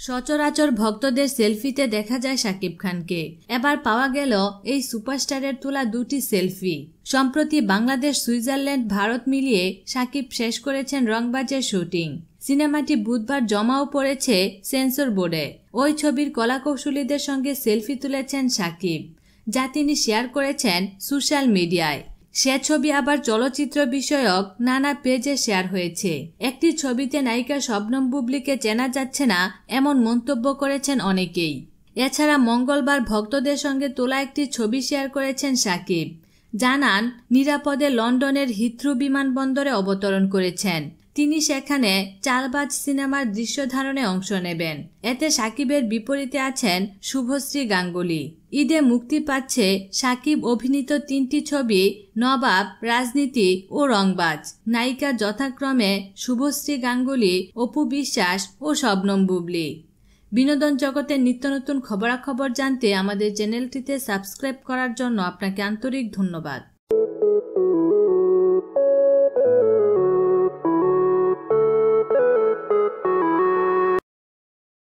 সচরাচর ভক্তদের সেলফিতে দেখা যায় শাকিব খানকে। এবার পাওয়া গেল এই সুপারস্টারের তোলা দুটি সেলফি। সম্প্রতি বাংলাদেশ, সুইজারল্যান্ড, ভারত মিলিয়ে শাকিব শেষ করেছেন রংবাজের শুটিং। সিনেমাটি বুধবার জমাও পড়েছে সেন্সর বোর্ডে। ওই ছবির কলাকৌশলীদের সঙ্গে সেলফি তুলেছেন শাকিব, যা তিনি শেয়ার করেছেন সোশ্যাল মিডিয়ায়। সে ছবি আবার চলচ্চিত্র বিষয়ক নানা পেজে শেয়ার হয়েছে। একটি ছবিতে নায়িকা শবনম বুবলীকে চেনা যাচ্ছে না, এমন মন্তব্য করেছেন অনেকেই। এছাড়া মঙ্গলবার ভক্তদের সঙ্গে তোলা একটি ছবি শেয়ার করেছেন শাকিব। জানান, নিরাপদে লন্ডনের হিথ্রো বিমানবন্দরে অবতরণ করেছেন। তিনি সেখানে চালবাজ সিনেমার দৃশ্য ধারণে অংশ নেবেন। এতে শাকিবের বিপরীতে আছেন শুভশ্রী গাঙ্গুলি। ঈদে মুক্তি পাচ্ছে শাকিব অভিনীত 3টি ছবি নবাব, রাজনীতি ও রংবাজ। নায়িকা যথাক্রমে শুভশ্রী গাঙ্গুলি, অপু বিশ্বাস ও শবনম বুবলী। বিনোদন জগতের নিত্য নতুন খবরাখবর জানতে আমাদের চ্যানেলটিতে সাবস্ক্রাইব করার জন্য আপনাকে আন্তরিক ধন্যবাদ।